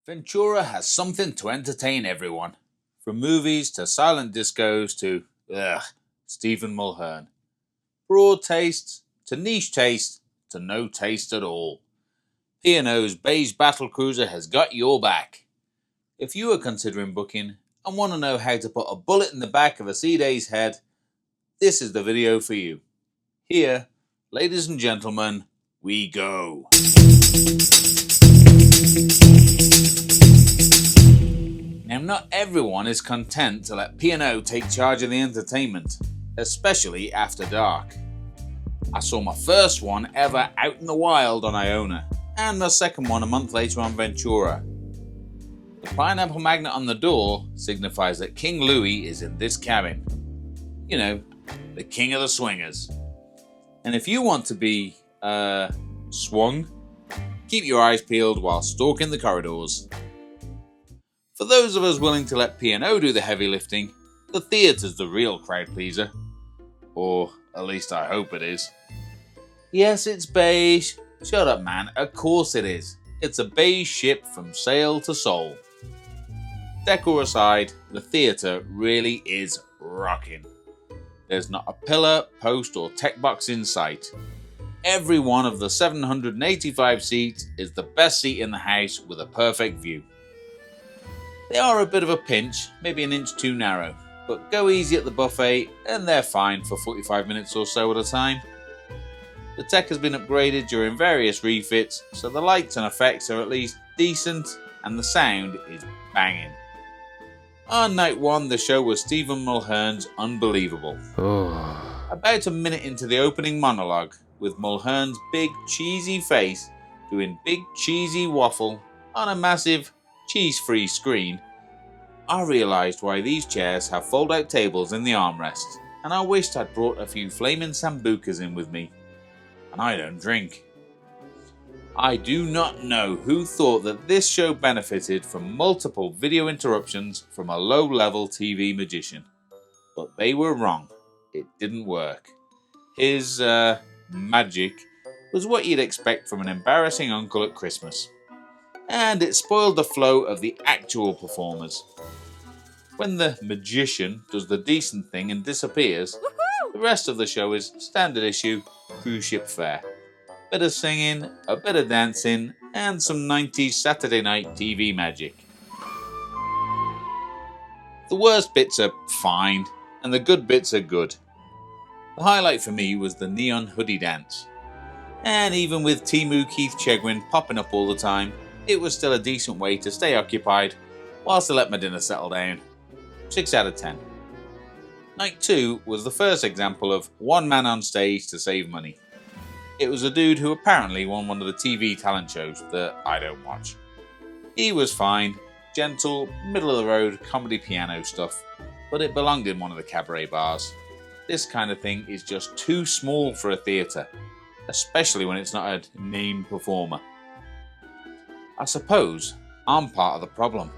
Ventura has something to entertain everyone, from movies to silent discos to, Stephen Mulhern. Broad tastes to niche taste to no taste at all. P&O's Beige battle cruiser has got your back. If you are considering booking and want to know how to put a bullet in the back of a C-Day's head, this is the video for you. Here, ladies and gentlemen, we go. Now, not everyone is content to let P&O take charge of the entertainment, especially after dark. I saw my first one ever out in the wild on Iona, and my second one a month later on Ventura. The pineapple magnet on the door signifies that King Louis is in this cabin. You know, the king of the swingers. And if you want to be, swung, keep your eyes peeled while stalking the corridors. For those of us willing to let P&O do the heavy lifting, the theatre's the real crowd pleaser. Or at least I hope it is. Yes, it's beige. Shut up, man. Of course it is. It's a beige ship from sail to soul. Decor aside, the theatre really is rocking. There's not a pillar, post or tech box in sight. Every one of the 785 seats is the best seat in the house with a perfect view. They are a bit of a pinch, maybe an inch too narrow, but go easy at the buffet and they're fine for 45 minutes or so at a time. The tech has been upgraded during various refits, so the lights and effects are at least decent and the sound is banging. On night one, the show was Stephen Mulhern's Unbelievable. About a minute into the opening monologue, with Mulhern's big cheesy face doing big cheesy waffle on a massive cheese-free screen, I realised why these chairs have fold-out tables in the armrests, and I wished I'd brought a few flaming sambucas in with me. And I don't drink. I do not know who thought that this show benefited from multiple video interruptions from a low-level TV magician. But they were wrong. It didn't work. His, magic was what you'd expect from an embarrassing uncle at Christmas. And it spoiled the flow of the actual performers. When the magician does the decent thing and disappears, the rest of the show is standard issue cruise ship fare. Bit of singing, a bit of dancing, and some 90s Saturday night TV magic. The worst bits are fine, and the good bits are good. The highlight for me was the neon hoodie dance. And even with Timu Keith Chegwin popping up all the time, it was still a decent way to stay occupied whilst I let my dinner settle down. 6 out of 10. Night 2 was the first example of one man on stage to save money. It was a dude who apparently won one of the TV talent shows that I don't watch. He was fine, gentle, middle of the road comedy piano stuff, but it belonged in one of the cabaret bars. This kind of thing is just too small for a theatre, especially when it's not a named performer. I suppose I'm part of the problem.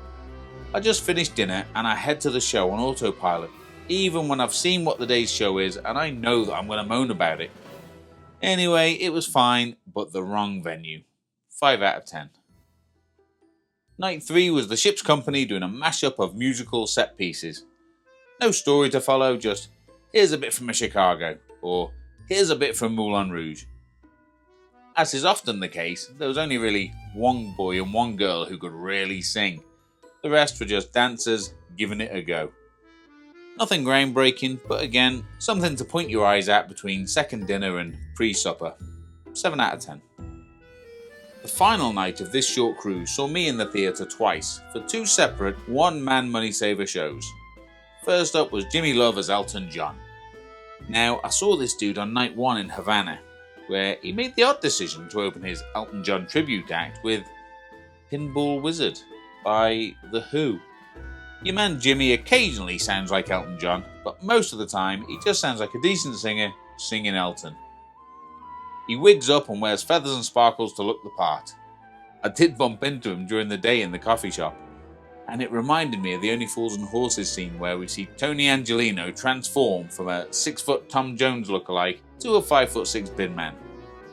I just finished dinner and I head to the show on autopilot, even when I've seen what the day's show is and I know that I'm going to moan about it. Anyway, it was fine, but the wrong venue. 5 out of 10. Night 3 was the ship's company doing a mashup of musical set pieces. No story to follow, just here's a bit from Chicago, or here's a bit from Moulin Rouge. As is often the case, there was only really one boy and one girl who could really sing. The rest were just dancers giving it a go. Nothing groundbreaking, but again, something to point your eyes at between second dinner and pre-supper. 7 out of 10. The final night of this short cruise saw me in the theatre twice for 2 separate one-man money saver shows. First up was Jimmy Love as Elton John. Now, I saw this dude on night 1 in Havana, where he made the odd decision to open his Elton John tribute act with Pinball Wizard by The Who. Your man Jimmy occasionally sounds like Elton John, but most of the time he just sounds like a decent singer singing Elton. He wigs up and wears feathers and sparkles to look the part. I did bump into him during the day in the coffee shop, and it reminded me of the Only Fools and Horses scene where we see Tony Angelino transform from a 6-foot Tom Jones lookalike to a 5'6" bin man.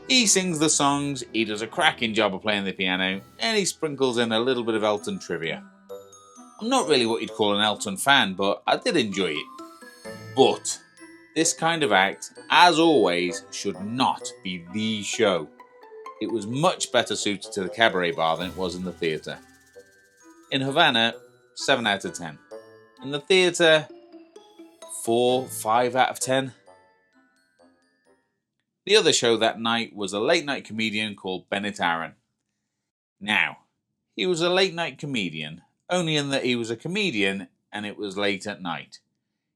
He sings the songs, he does a cracking job of playing the piano, and he sprinkles in a little bit of Elton trivia. I'm not really what you'd call an Elton fan, but I did enjoy it. But this kind of act, as always, should not be the show. It was much better suited to the cabaret bar than it was in the theatre. In Havana, 7 out of 10. In the theatre, 4, 5 out of 10. The other show that night was a late night comedian called Bennett Aaron. Now, he was a late night comedian, only in that he was a comedian and it was late at night.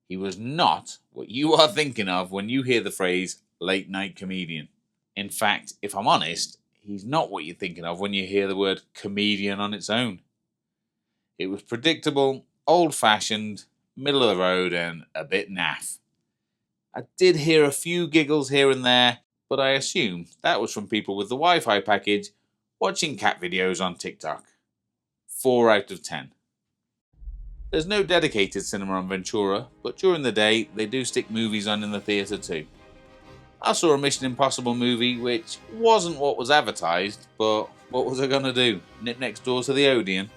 He was not what you are thinking of when you hear the phrase late night comedian. In fact, if I'm honest, he's not what you're thinking of when you hear the word comedian on its own. It was predictable, old-fashioned, middle of the road, and a bit naff. I did hear a few giggles here and there, but I assume that was from people with the Wi-Fi package watching cat videos on TikTok. 4 out of 10. There's no dedicated cinema on Ventura, but during the day they do stick movies on in the theatre too. I saw a Mission Impossible movie which wasn't what was advertised, but what was I gonna do? Nip next door to the Odeon?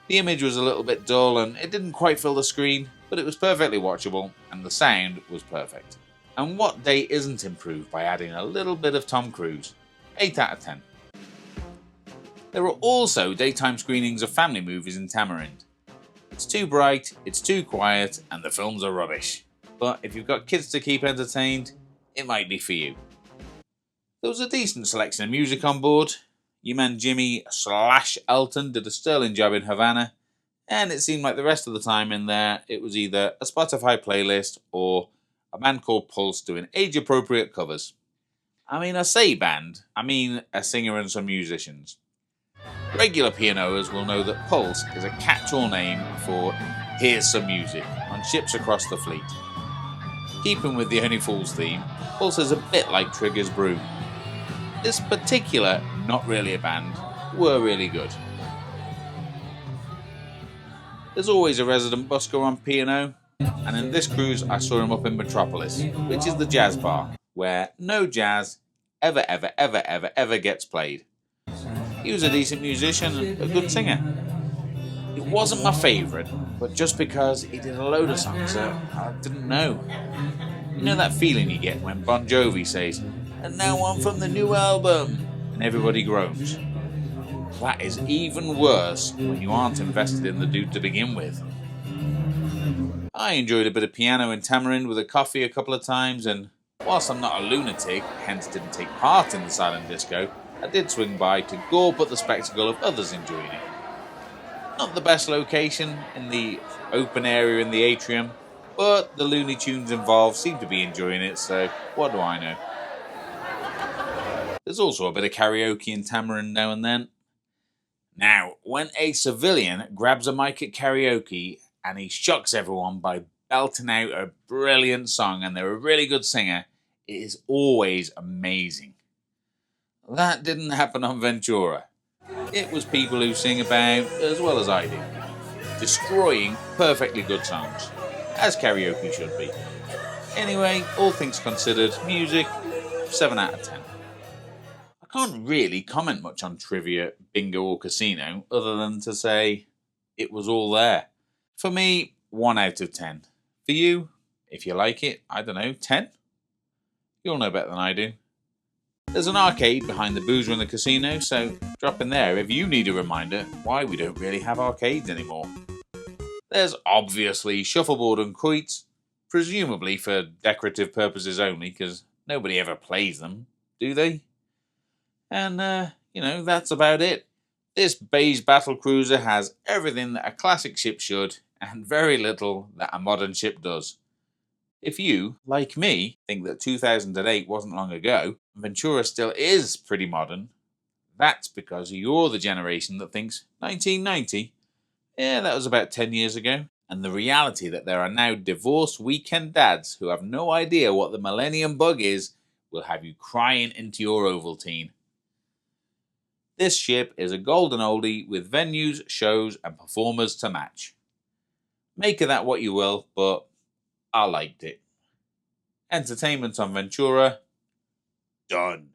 The image was a little bit dull and it didn't quite fill the screen, but it was perfectly watchable and the sound was perfect. And what day isn't improved by adding a little bit of Tom Cruise? 8 out of 10. There are also daytime screenings of family movies in Tamarind. It's too bright, it's too quiet, and the films are rubbish. But if you've got kids to keep entertained, it might be for you. There was a decent selection of music on board. Your man Jimmy / Elton did a sterling job in Havana, and it seemed like the rest of the time in there it was either a Spotify playlist or a band called Pulse doing age-appropriate covers. I mean, I say band, I mean a singer and some musicians. Regular P&O'ers will know that Pulse is a catch-all name for here's some music on ships across the fleet. Keeping with the Only Fools theme, Pulse is a bit like Trigger's Brew. This particular Not Really a Band were really good. There's always a resident busker on P&O, and in this cruise I saw him up in Metropolis, which is the jazz bar, where no jazz ever gets played. He was a decent musician and a good singer. It wasn't my favourite, but just because he did a load of songs that I didn't know. You know that feeling you get when Bon Jovi says, "And now on from the new album," and everybody groans. That is even worse when you aren't invested in the dude to begin with. I enjoyed a bit of piano in Tamarind with a coffee a couple of times, and whilst I'm not a lunatic, hence didn't take part in the silent disco, I did swing by to gawp at the spectacle of others enjoying it. Not the best location in the open area in the atrium, but the Looney Tunes involved seem to be enjoying it, so what do I know? There's also a bit of karaoke in Tamarind now and then. Now, when a civilian grabs a mic at karaoke and he shocks everyone by belting out a brilliant song and they're a really good singer, it is always amazing. That didn't happen on Ventura. It was people who sing about as well as I do, destroying perfectly good songs, as karaoke should be. Anyway, all things considered, music, 7 out of 10. I can't really comment much on trivia, bingo or casino, other than to say it was all there. For me, 1 out of 10. For you, if you like it, I don't know, 10? You'll know better than I do. There's an arcade behind the boozer in the casino, so drop in there if you need a reminder why we don't really have arcades anymore. There's obviously shuffleboard and quoits, presumably for decorative purposes only, because nobody ever plays them, do they? And, that's about it. This beige battle cruiser has everything that a classic ship should, and very little that a modern ship does. If you, like me, think that 2008 wasn't long ago, Ventura still is pretty modern, that's because you're the generation that thinks 1990? Yeah, that was about 10 years ago. And the reality that there are now divorced weekend dads who have no idea what the millennium bug is will have you crying into your Ovaltine. This ship is a golden oldie with venues, shows and performers to match. Make of that what you will, but I liked it. Entertainment on Ventura, done.